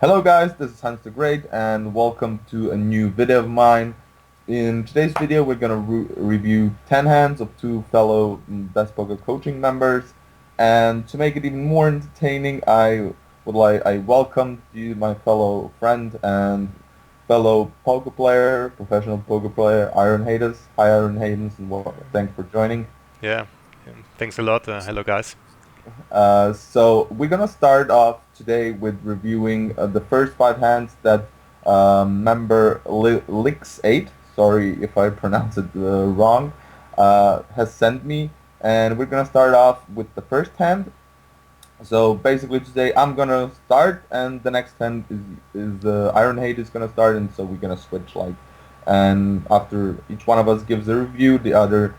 Hello guys, this is HansTheGreat and welcome to a new video of mine. In today's video we're going to review 10 hands of two fellow Best Poker coaching members, and to make it even more entertaining I welcome you, my fellow friend and fellow poker player, professional poker player, Ironhades. Hi Ironhades, and thanks for joining. Yeah, thanks a lot. Hello, guys. So we're gonna start off today with reviewing the first five hands that member Lix8, sorry if I pronounce it wrong, has sent me, and we're gonna start off with the first hand. So basically today I'm gonna start, and the next hand is Ironhade is gonna start, and so we're gonna switch and after each one of us gives a review, the other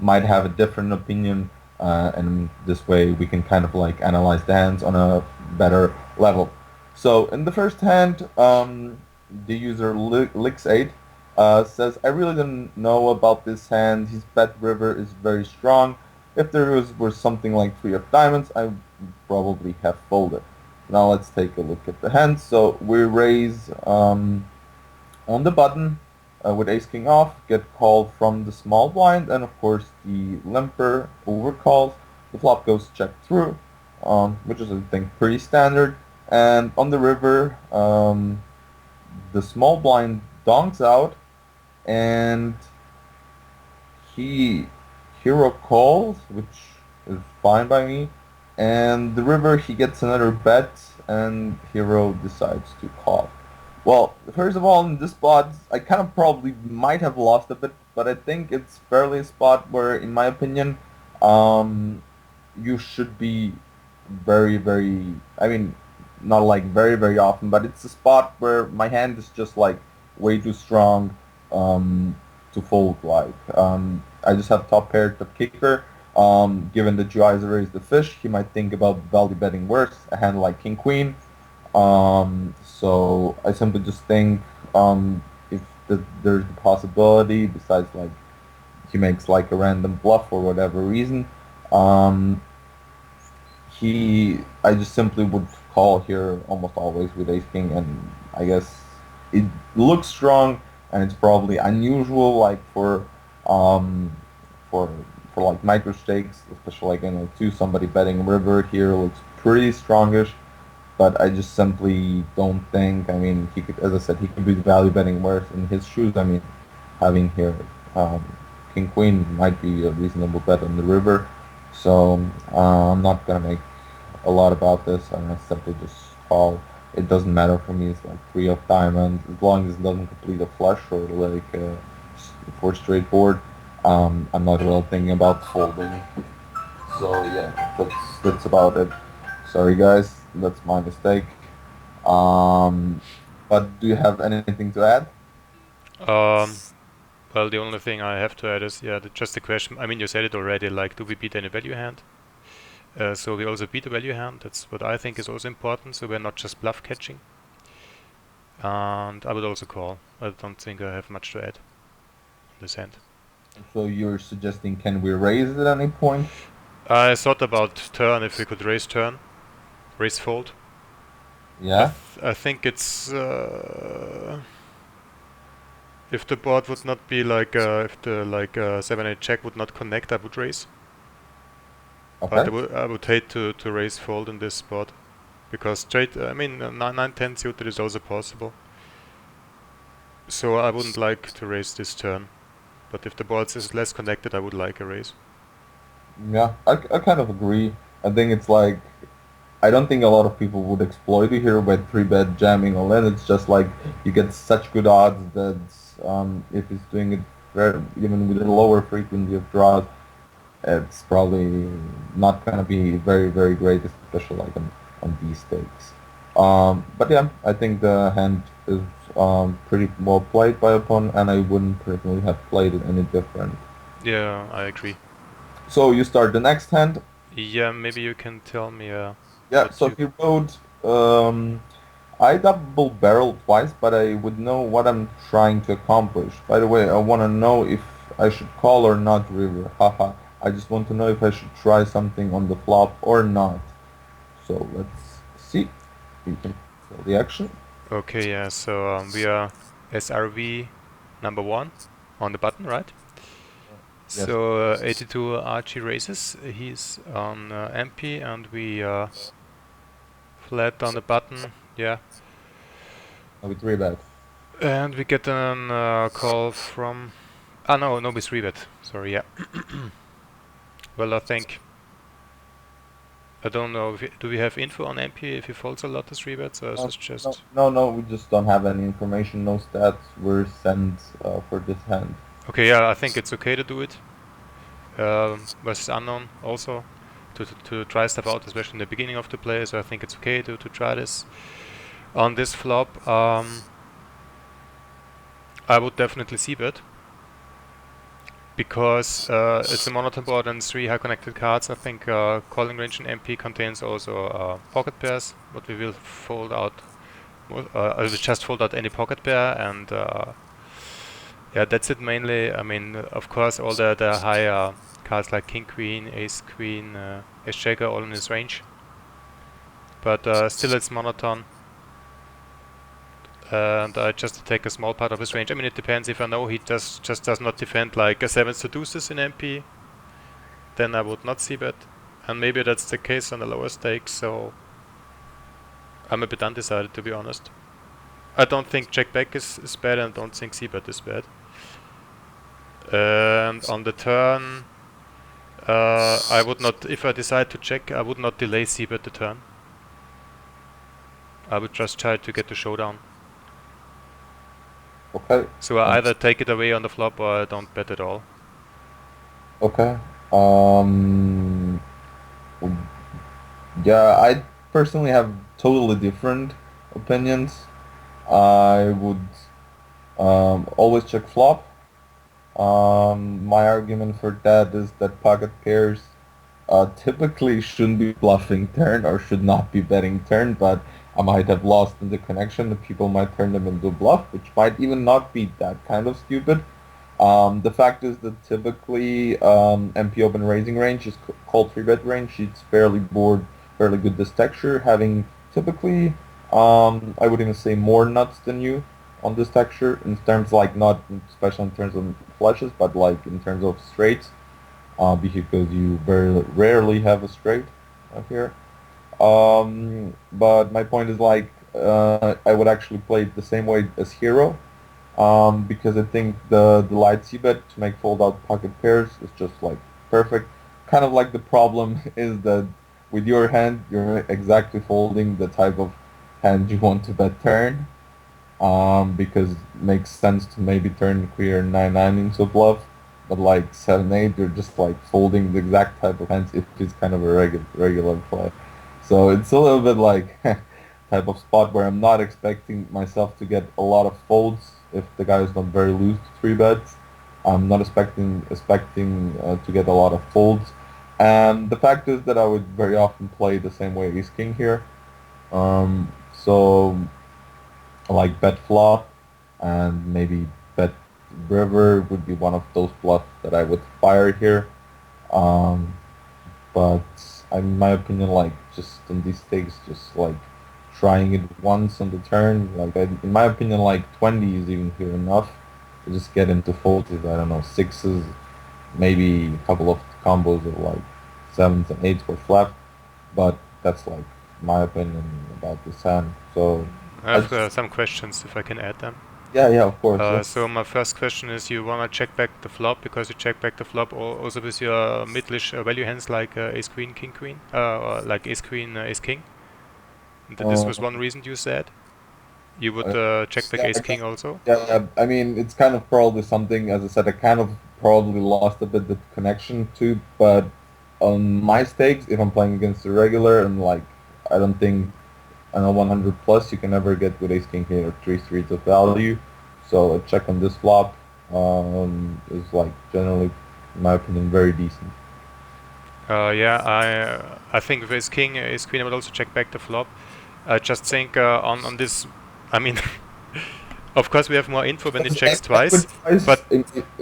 might have a different opinion, and this way we can kind of like analyze the hands on a better level. So in the first hand, the user Lix8 says, "I really don't know about this hand. His bet river is very strong. If there was something like three of diamonds, I would probably have folded." Now let's take a look at the hand. So we raise on the button with ace king off, get called from the small blind, and of course the limper overcalls. The flop goes check through, which is I think pretty standard. And on the river, the small blind donks out, and he hero calls, which is fine by me. And the river, he gets another bet, and hero decides to call. Well, first of all, in this spot, I kind of probably might have lost a bit, but I think it's fairly a spot where, in my opinion, um, you should be I mean, not like very often, but it's a spot where my hand is just like way too strong to fold. I just have top pair, top kicker. Given that you either raise the fish, he might think about value betting worse, a hand like king queen. So I simply just think if there's the possibility, besides like he makes like a random bluff for whatever reason, um, I just simply would call here almost always with ace king, and I guess it looks strong, and it's probably unusual like um for for like micro stakes, especially like in like two somebody betting river here looks pretty strongish. But I just simply don't think. I mean, he could, as I said, he could be value betting worse in his shoes. I mean, having here um, king queen might be a reasonable bet on the river. So I'm not gonna make a lot about this. I'm gonna simply just call. It doesn't matter for me. It's like three of diamonds, as long as it doesn't complete a flush or like four straight board. I'm not really thinking about folding. So yeah, that's about it. Sorry guys, that's my mistake. Um, but do you have anything to add? Um, well, the only thing I have to add is, just the question. I mean, you said it already. Like, do we beat any value hand? So we also beat a value hand. That's what I think is also important. So we're not just bluff catching. And I would also call. I don't think I have much to add on this hand. So you're suggesting can we raise at any point? I thought about turn if we could raise fold. Yeah. I think it's if the board would not be like if the 7-8 check would not connect, I would raise. But Okay. I would hate to raise fold in this spot because straight. I mean, 9-10 suited is also possible. So I wouldn't like to raise this turn. But if the board is less connected, I would like a raise. Yeah, I kind of agree. I think it's like I don't think a lot of people would exploit it here with three bet jamming all in. It's just like you get such good odds that if he's doing it even with a lower frequency of draws, it's probably not gonna be very great, especially like on these stakes. But yeah, I think the hand is pretty well played by opponent, and I wouldn't personally have played it any different. Yeah, I agree. So you start the next hand. Yeah, maybe you can tell me Yeah, what so you. he wrote, I double barrel twice, but I would know what I'm trying to accomplish. By the way, I want to know if I should call or not river. Haha. I just want to know if I should try something on the flop or not. So let's see. You can the action. Okay, yeah, so we are SRV number 1 on the button, right? Yes. So 82 Archie races, he's on MP and we flat on the button, yeah. With 3-bet. And we get a call from... Ah, no, we 3-bet, sorry, yeah. Well, I think... I don't know, do we have info on MP if he folds a lot of 3-bets, or is this just... No, we just don't have any information, no stats were sent for this hand. Okay, yeah, I think it's okay to do it. Versus unknown also, to try stuff out, especially in the beginning of the play, so I think it's okay to try this. On this flop, I would definitely c-bet, because it's a monotone board and 3 high connected cards. I think calling range in MP contains also pocket pairs, what we will fold out. I will just fold out any pocket pair, and yeah, that's it mainly. I mean, of course, all the higher cards like King Queen, Ace Queen, Ace Jack are all in his range, but still it's monotone. And I just take a small part of his range. I mean, it depends. If I know he just does not defend like a 7s to deuces in MP, then I would not c-bet. And maybe that's the case on the lower stakes, so I'm a bit undecided, to be honest. I don't think check back is bad, and I don't think c-bet is bad. And on the turn, I would not, if I decide to check, I would not delay c-bet the turn. I would just try to get the showdown. Okay. So I either take it away on the flop or I don't bet at all. Okay. Yeah, I personally have totally different opinions. I would always check flop. My argument for that is that pocket pairs typically shouldn't be bluffing turn or should not be betting turn, but I might have lost in the connection. The people might turn them into bluff, which might even not be that kind of stupid. The fact is that typically MP open raising range is called 3-bet range. It's fairly good this texture, having typically, I would even say more nuts than you on this texture in terms like not especially in terms of flushes, but like in terms of straights, because you very rarely have a straight here. But my point is like I would actually play it the same way as Hero, because I think the light c-bet to make fold out pocket pairs is just like perfect. Kind of like the problem is that with your hand you're exactly folding the type of hand you want to bet turn, because it makes sense to maybe turn queer 9-9 into a bluff, but like 7-8 you're just like folding the exact type of hands if it's kind of a regular play. So it's a little bit like type of spot where I'm not expecting myself to get a lot of folds if the guy is not very loose to 3-bets. I'm not expecting to get a lot of folds. And the fact is that I would very often play the same way Ace King here. So like bet flop and maybe bet river would be one of those bluffs that I would fire here. But in my opinion, like just in these stakes, just like trying it once on the turn, like in my opinion, like 20 is even here enough to just get him to fold with, I don't know, 6s, maybe a couple of combos of like 7s and 8s were flat, but that's like my opinion about this hand. So I have some questions, if I can add them. yeah, of course. Yes. So my first question is, you wanna check back the flop because you check back the flop also with your midlish value hands like Ace Queen, King Queen, or like Ace Queen, Ace King. This was one reason you said you would check back Ace King also. Yeah, I mean it's kind of probably something, as I said, I kind of probably lost a bit the connection to, but on my stakes, if I'm playing against the regular and like I don't think I know 100 plus you can never get with Ace King here or 3 streets of value. So a check on this flop is like generally, in my opinion, very decent. Yeah, I think with Ace King, Ace Queen, I would also check back the flop. I just think on this, I mean, of course we have more info when it checks twice, but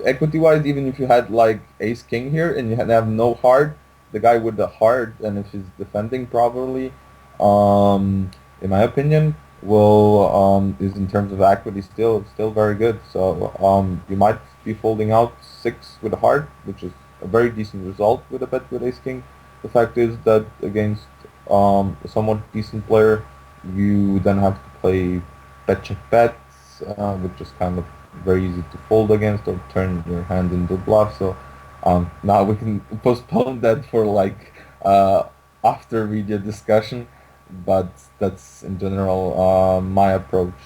Equity-wise, even if you had like Ace King here and you have no heart, the guy with the heart, and if he's defending properly, in my opinion, is in terms of equity still very good. So you might be folding out six with a heart, which is a very decent result with a bet with ace king. The fact is that against a somewhat decent player, you then have to play bet check bets, which is kind of very easy to fold against or turn your hand into bluff. So now we can postpone that for like after video discussion, but that's in general my approach.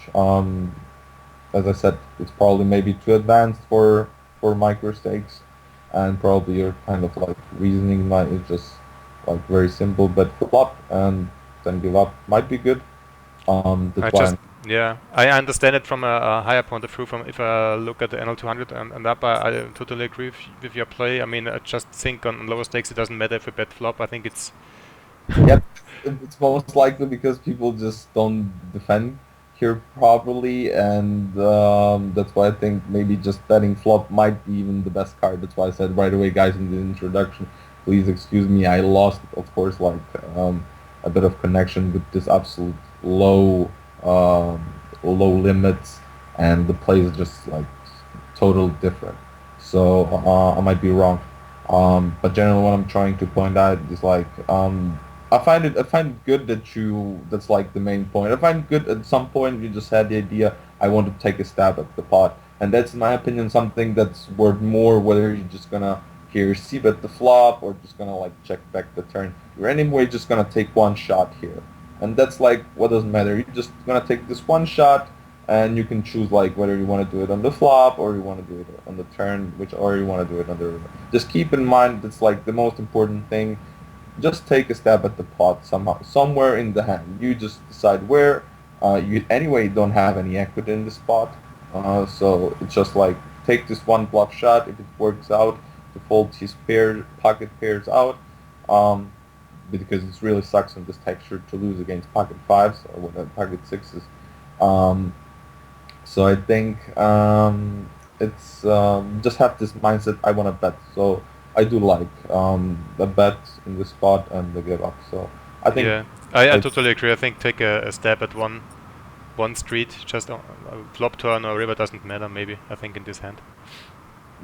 As I said, it's probably maybe too advanced for micro stakes, and probably your kind of like reasoning might is just like very simple, but flop and then give up might be good. I That's why just, yeah, I understand it from a higher point of view. From if I look at the NL200 and up, I totally agree with your play. I mean, I just think on lower stakes it doesn't matter if a bet flop. I think it's yeah, it's most likely because people just don't defend here properly, and that's why I think maybe just betting flop might be even the best card. That's why I said right away, guys, in the introduction, please excuse me. I lost, of course, like a bit of connection with this absolute low, low limits, and the play is just like totally different. So I might be wrong. But generally, what I'm trying to point out is like I find it good that you that's like the main point. I find it good at some point you just had the idea I want to take a stab at the pot, and that's in my opinion something that's worth more whether you're just gonna here see bet the flop or just gonna like check back the turn. You're anyway just gonna take one shot here, and that's like what doesn't matter. You're just gonna take this one shot, and you can choose like whether you want to do it on the flop or you want to do it on the turn, which or you want to do it on the river. Just keep in mind that's like the most important thing. Just take a stab at the pot somehow, somewhere in the hand. You just decide where. You anyway don't have any equity in the spot, so it's just like take this one bluff shot. If it works out, to fold his pocket pairs out, um, because it really sucks on this texture to lose against pocket fives or pocket sixes. Um, so I think it's just have this mindset. I want to bet. So I do like the bet in the spot and the give up. So I think yeah. I it's totally agree. I think take a stab at one street, just flop turn or river doesn't matter. Maybe I think in this hand.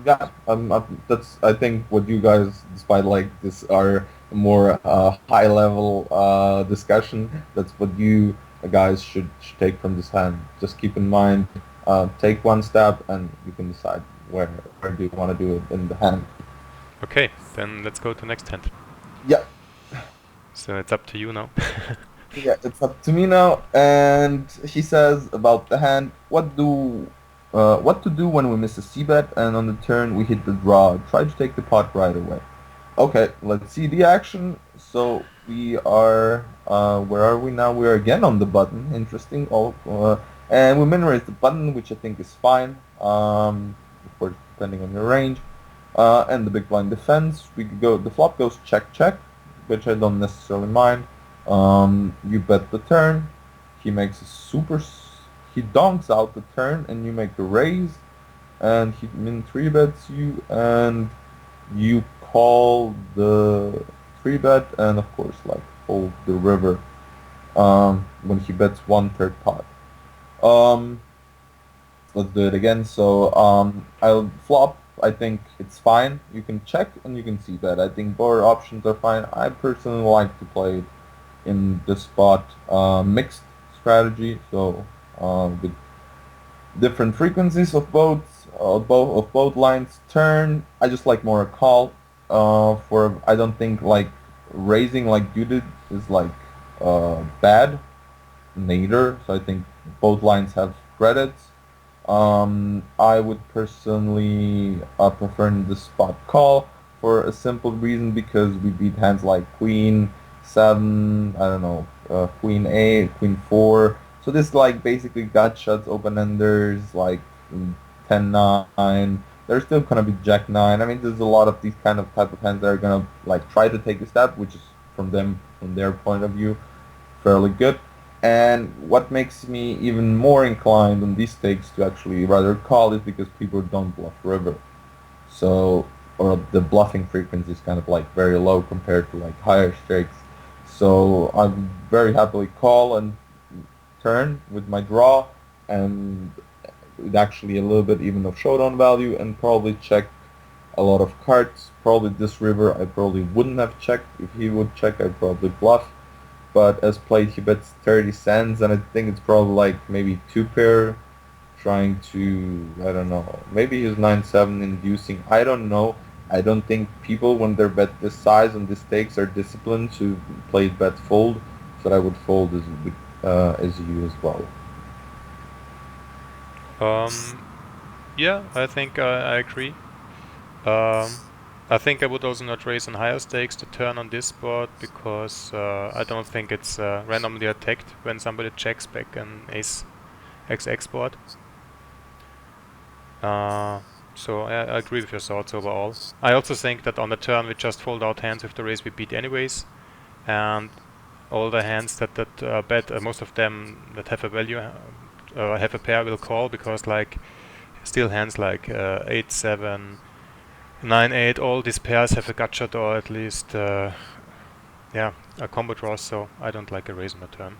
yeah. That's I think what you guys, despite like this, are more high level discussion. That's what you guys should take from this hand. Just keep in mind, take one step and you can decide where do you want to do it in the hand. Okay, then let's go to next hand. Yeah. So it's up to you now. Yeah, it's up to me now, and he says about the hand. What to do when we miss a c-bet and on the turn we hit the draw? Try to take the pot right away. Okay, let's see the action. So we are, where are we now? We are again on the button. Interesting. And we min raise the button, which I think is fine. Of course, depending on your range. And the big blind defense. We could go. The flop goes check check, which I don't necessarily mind. You bet the turn. He makes a he donks out the turn, and you make a raise, and he min three bets you, and you call the three bet, and of course like fold the river. When he bets one third pot. Um, let's do it again. So I'll flop. I think it's fine. You can check and you can see bet. I think both options are fine. I personally like to play it in the spot mixed strategy, so with different frequencies of both lines turn. I just like more a call. For I don't think like raising like you did is like bad neither. So I think both lines have credits. I would personally prefer the spot call for a simple reason because we beat hands like Queen 7, I don't know, Queen 8, Queen 4. So this like basically gut shots, open enders like 10-9. There's still gonna be Jack 9. I mean, there's a lot of these kind of type of hands that are gonna like try to take a step, which is from their point of view fairly good. And what makes me even more inclined on these stakes to actually rather call is because people don't bluff river. So, or the bluffing frequency is kind of like very low compared to like higher stakes. So I would very happily call and turn with my draw, and with actually a little bit even of showdown value, and probably check a lot of cards. Probably this river I probably wouldn't have checked. If he would check, I'd probably bluff. But as played, he bets 30 cents, and I think it's probably like maybe two pair trying to, I don't know, maybe he's 9-7 inducing. I don't know. I don't think people, when they're bet this size and this stakes, are disciplined to play bet fold. So I would fold as you as well. Yeah, I think I agree. I think I would also not raise on higher stakes to turn on this board because I don't think it's randomly attacked when somebody checks back an ace XX board. So I agree with your thoughts overall. I also think that on the turn we just fold out hands with the raise we beat anyways, and all the hands that bet, most of them that have a value, have a pair will call because like still hands like 8-7, 9-8, all these pairs have a gut shot or at least yeah, a combo draw. So I don't like a raise on the turn.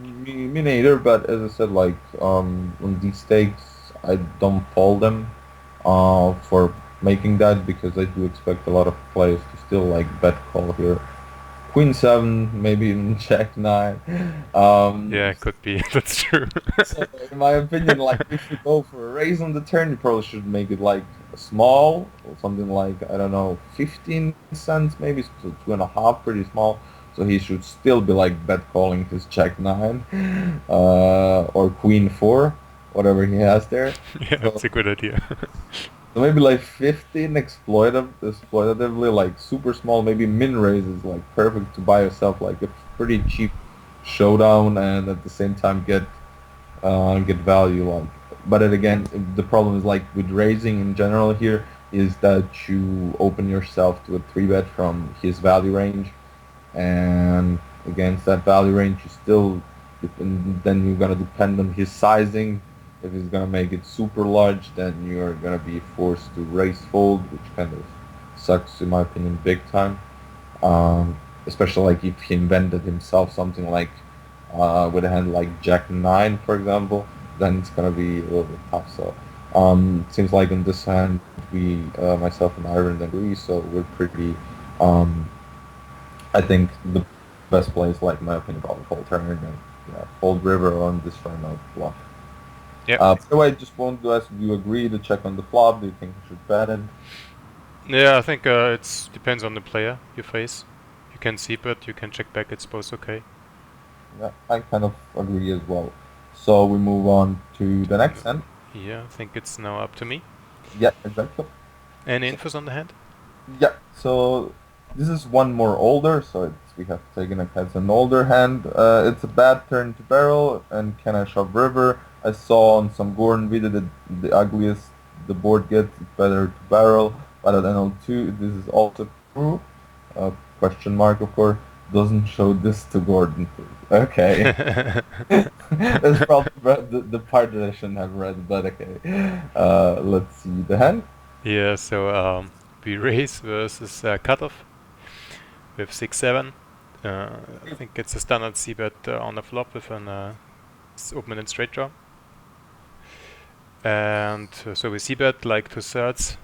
Me neither, but as I said, like on these stakes, I don't fold them for making that because I do expect a lot of players to still like bet call here. Queen 7, maybe even Jack 9. Yeah, it could be. That's true. So in my opinion, like if you go for a raise on the turn, you probably should make it like small, or something like, I don't know, 15 cents, maybe so 2.5, pretty small. So he should still be like bet calling his Jack 9, or Queen 4, whatever he has there. Yeah, So, that's a good idea. so maybe like 15 exploitatively, like super small, maybe min raise is like perfect to buy yourself like a pretty cheap showdown and at the same time get value. Like, but then again, the problem is like with raising in general here is that you open yourself to a three bet from his value range, and against that value range, you still, and then you're gonna depend on his sizing. If he's gonna make it super large, then you're gonna be forced to raise fold, which kind of sucks in my opinion big time. Especially like if he invented himself something like with a hand like Jack 9, for example, then it's gonna be a little bit tough. So it seems like in this hand we, myself and Iron agree, so we're pretty. Um, I think the best play is like, in my opinion, probably fold turn and yeah, fold river on this turn of bluff. Yeah. By the way, I just wanted to ask, do you agree to check on the flop? Do you think you should bet it? Yeah, I think it depends on the player you face. You can see it, you can check back, it's both okay. Yeah, I kind of agree as well. So we move on to the next hand. Yeah, I think it's now up to me. Yeah, exactly. Any infos on the hand? Yeah, so this is one more older, so we have taken it as an older hand. It's a bad turn to barrel, and can I shove river? I saw on some Gordon video that the ugliest the board gets, it's better to barrel, but at NL2 this is also true. Question mark, of course. Doesn't show this to Gordon. Okay. That's probably the part that I shouldn't have read, but okay. Let's see the hand. Yeah, so we raise versus cutoff with 6-7. I think it's a standard c-bet on the flop with an open-ended straight draw. And so we c-bet like 2/3.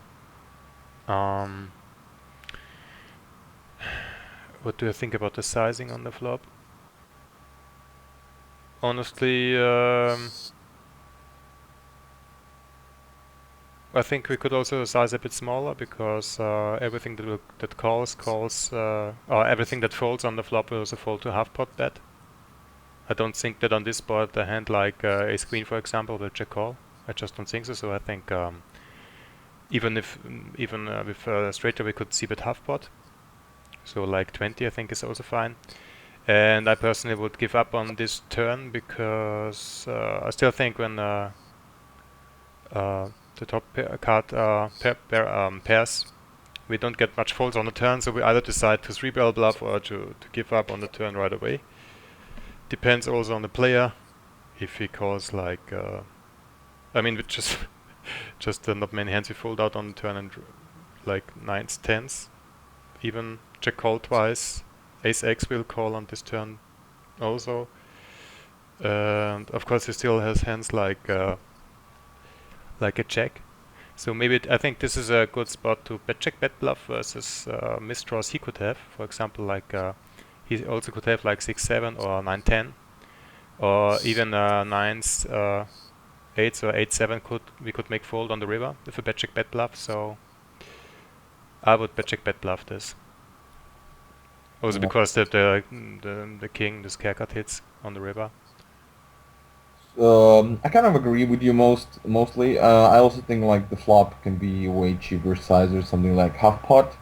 What do you think about the sizing on the flop? Honestly, I think we could also size a bit smaller because everything that calls, or everything that folds on the flop will also fold to half pot bet. I don't think that on this board a hand like ace queen, for example, will check call. I just don't think so. So I think even with straight draw we could see bet half pot. So like 20 I think is also fine. And I personally would give up on this turn because I still think when the top card pairs, we don't get much folds on the turn, so we either decide to 3-barrel bluff or to give up on the turn right away. Depends also on the player. If he calls like, I mean, just not many hands we fold out on the turn, and like 9s, 10s, even check call twice. Ace X will call on this turn also. And of course, he still has hands like a check. So maybe I think this is a good spot to bet check bet bluff versus misdraws he could have. For example, like he also could have like 6-7 or 9-10, or even nines, eights or 8-7 we could make fold on the river with a bet check bet bluff. So I would bet check bet bluff this. Also because the king, this haircut hits on the river. I kind of agree with you mostly. I also think like the flop can be way cheaper size or something like half pot.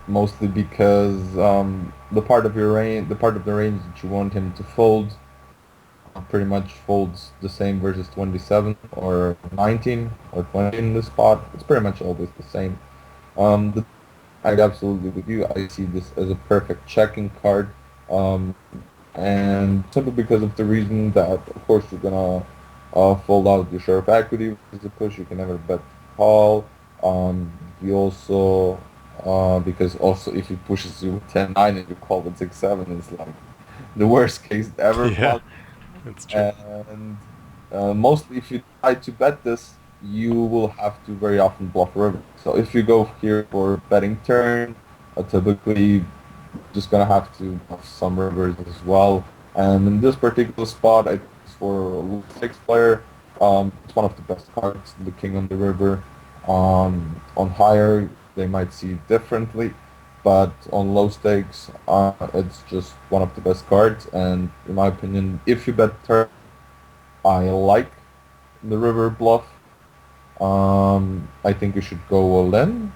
Mostly because the part of the range that you want him to fold, pretty much folds the same versus 27 or 19 or 20 in this spot. It's pretty much always the same. The I absolutely with you. I see this as a perfect checking card, um, and simply because of the reason that, of course, you're gonna fold out your share of equity with the push. You can never bet call. You also because also if he pushes you with 10-9 and you call with 6-7, it's like the worst case ever. Yeah, that's true. And mostly, if you try to bet this, you will have to very often bluff river. So if you go here for betting turn, typically just gonna have to bluff some rivers as well. And in this particular spot, I think it's for a low six player. It's one of the best cards, the king on the river. On higher, they might see it differently, but on low stakes, it's just one of the best cards. And in my opinion, if you bet turn, I like the river bluff. I think you should go all in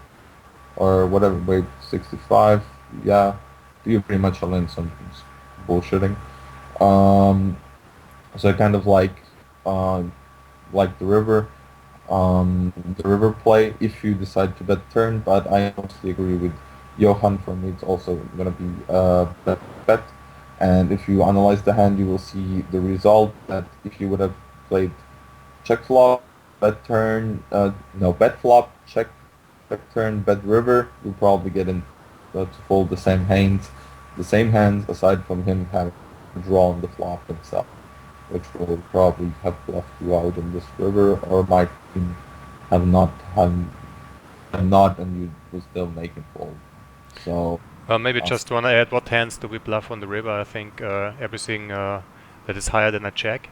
or whatever. Wait, 65. Yeah, you're pretty much all in. Something's bullshitting. Um, so I kind of uh, like the river play if you decide to bet turn. But I mostly agree with Johan. For me, it's also gonna be bet. And if you analyze the hand, you will see the result that if you would have played check flop, bet turn, no, bet flop, check turn, bet river, you'll probably get in to fold the same hands aside from him having drawn the flop himself, which will probably have bluffed you out in this river, or might even have not, and you will still make it fold. So, Maybe uh, just want to add what hands do we bluff on the river. I think everything that is higher than a check,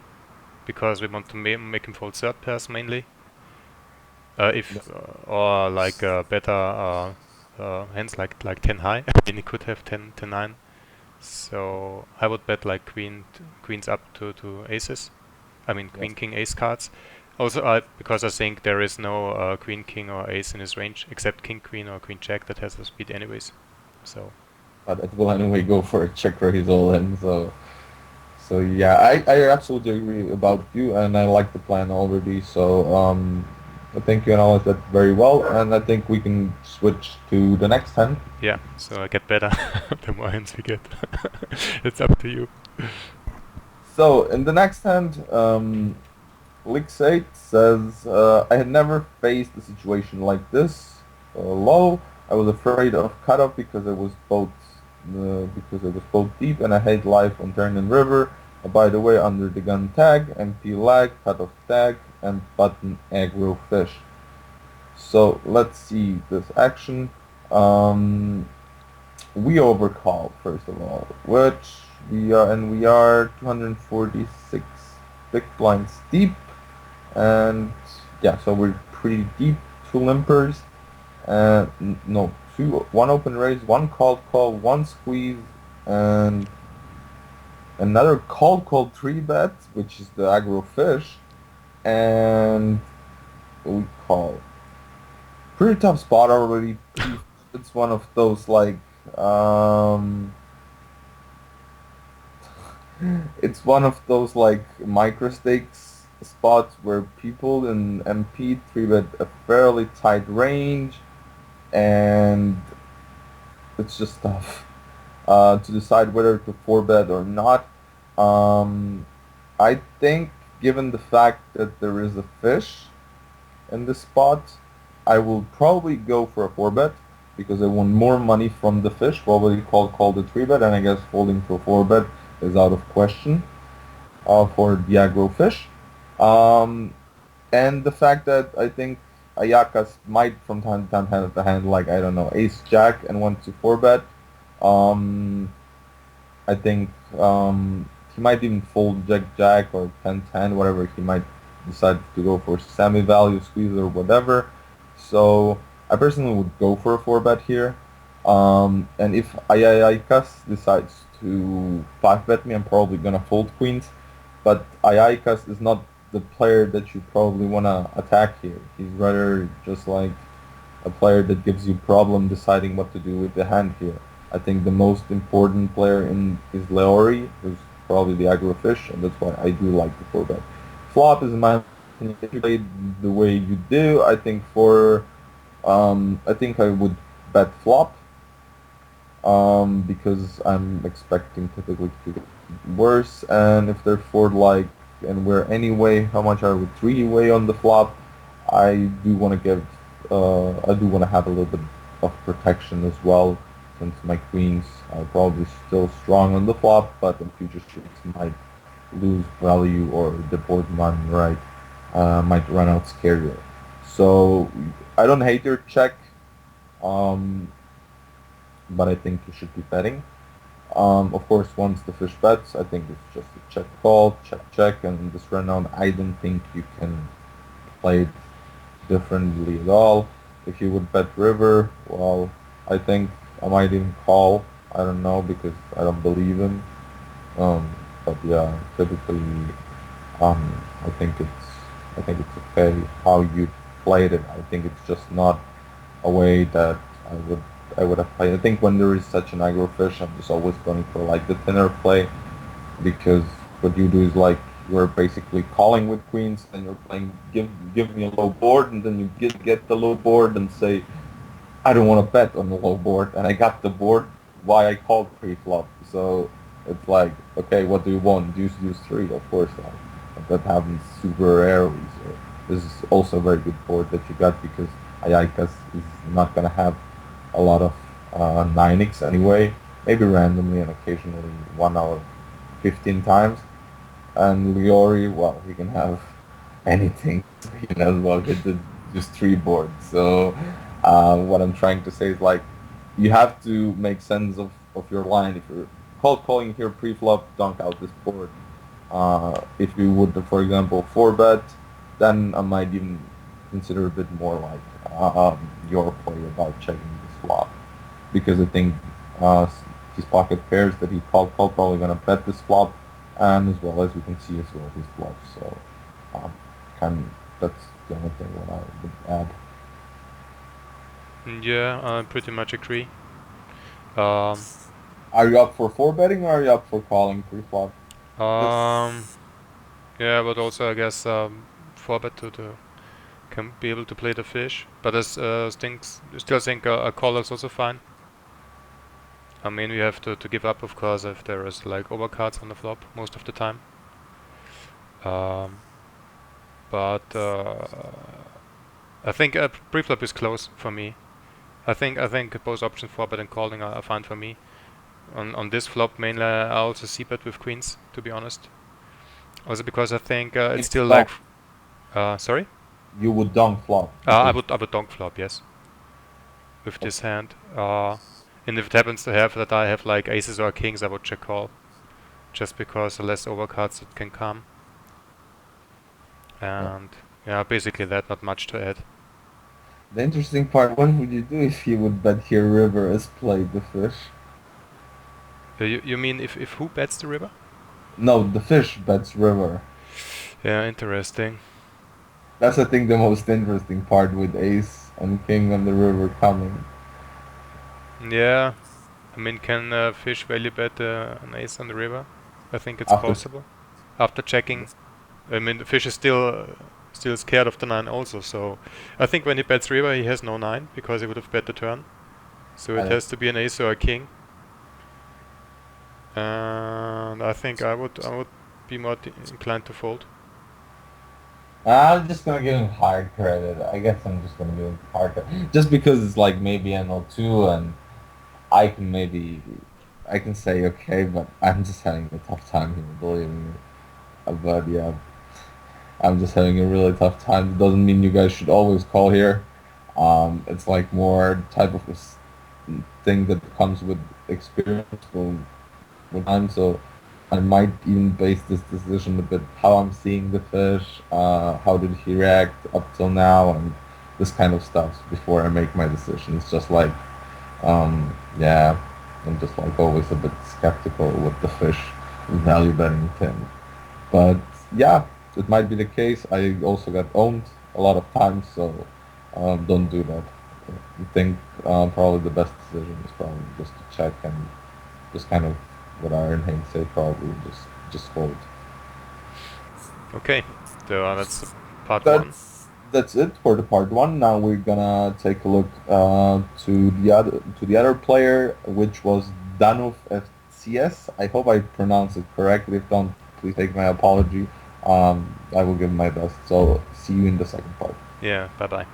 because we want to make him fold third pairs mainly. If yes, or like better hands like 10 high. I mean, he could have 10-9. So I would bet like queens up to aces. I mean yes, queen king ace cards. Also, because I think there is no queen king or ace in his range except king queen or queen jack that has the speed anyways. So but it will anyway go for a check raise all in. So yeah, I absolutely agree about you, and I like the plan already. So I think you analyzed that very well, and I think we can switch to the next hand. yeah, so I get better the more hands we get. It's up to you. So in the next hand, Lixate says, I had never faced a situation like this. Low. I was afraid of cutoff because it was both deep and I hate life on turn and river. By the way, under the gun tag, MP lag, cutoff tag, and button aggro fish. So let's see this action. Um, we overcall first of all, which we are 246 big blinds deep. And yeah, so we're pretty deep. Two limpers, no, one open raise, one call, one squeeze, and another called 3 bet, which is the aggro fish, and we call. Pretty tough spot already. It's one of those it's one of those like micro stakes spots where people in MP 3 bet a fairly tight range, and it's just tough to decide whether to 4 bet or not. Um, I think, given the fact that there is a fish in this spot, I will probably go for a 4 bet because I want more money from the fish. Probably call the 3 bet, and I guess folding to a 4 bet is out of question. for the aggro fish. Um, and the fact that I think Ayakas might from time to time have the hand like I don't know Ace Jack and want to four bet. Um, I think he might even fold Jack Jack or 10-10, whatever. He might decide to go for semi value squeeze or whatever. So I personally would go for a four bet here. And if Ayakas decides to five bet me, I'm probably gonna fold queens. But Ayakas is not the player that you probably wanna attack here. He's rather just like a player that gives you problem deciding what to do with the hand here. I think the most important player in is Leori, who's probably the aggro fish, and that's why I do like the four bet. Flop is in my opinion. If you play the way you do, I think I would bet flop because I'm expecting typically to get worse, and if they're four like and we're anyway, how much are we three way on the flop? I do want to give, I do want to have a little bit of protection as well, since my queens are probably still strong on the flop, but in future streaks might lose value or the board might run out scarier. So I don't hate your check, um, but I think you should be betting. Of course, once the fish bets, I think it's just a check call, check check, and in this round, I don't think you can play it differently at all. If you would bet river, well, I think I might even call. I don't know because I don't believe him. But yeah, typically, I think it's okay how you played it. I think it's just not a way that I would I would have played. I think when there is such an aggro fish, I'm just always going for like the thinner play because what you do is like you're basically calling with queens and you're playing give me a low board and then you get the low board and say I don't want to bet on the low board and I got the board why I called pre-flop. So it's like okay, what do you want? Deuce three, of course. That happens super rarely. So this is also a very good board that you got because Ayakas is not gonna have a lot of 9x anyway. Maybe randomly and occasionally 1 hour 15 times. And Liori, well, he can have anything. He can as well hit the just three boards. So what I'm trying to say is like you have to make sense of your line. If you're cold calling here pre-flop, dunk out this board. If you would, for example, four bet, then I might even consider a bit more like your play about checking this flop because I think his pocket pairs that he called probably gonna bet this flop, and as well as we can see as well his bluff. So, um, kind that's the only thing what I would add. Yeah, I pretty much agree. Um, Are you up for four betting or are you up for calling pre-flop? um, yeah, but also I guess four bet to can be able to play the fish, but still think a call is also fine. I mean, we have to give up, of course, if there is like overcards on the flop most of the time. Um, but I think pre-flop is close for me. I think both options four bet and calling are fine for me. On this flop, mainly I also see bet with queens, to be honest. Also because I think it's It's still like, dunk. sorry. You would dunk flop I because would donk flop, yes, with this hand. And if it happens to have that I have like aces or kings, I would check call, just because the less overcards that can come. yeah. And yeah, basically that, not much to add. The interesting part, what would you do if you would bet here river as played the fish? You mean if who bets the river? No, the fish bets river. Yeah, interesting. That's I think the most interesting part with ace and king on the river coming. Yeah, I mean, can fish value bet an ace on the river? I think it's After possible. After checking, I mean, the fish is still scared of the nine also. So I think when he bets river, he has no nine because he would have bet the turn. So it I, has to be an ace or a king. And I think I would be more inclined to fold. I'm just gonna give him hard credit. I guess I'm just gonna give him hard credit. Just because it's like maybe an O2 and I can maybe I can say okay, but I'm just having a tough time here, believe me. but yeah, I'm just having a really tough time. It doesn't mean you guys should always call here. It's like more type of thing that comes with experience with time. So I might even base this decision a bit how I'm seeing the fish, how did he react up till now, and this kind of stuff before I make my decision. It's just like, yeah, I'm just like always a bit skeptical with the fish value betting thing. But yeah, it might be the case. I also got owned a lot of times, so don't do that. I think probably the best decision is probably just to check and just kind of what Ironhades say, probably just hold. Okay, so that's part one. That's it for the part one. Now we're gonna take a look to the other player, which was Danuf FCS. I hope I pronounced it correctly. If don't, please take my apology. I will give my best. So see you in the second part. Yeah, bye bye.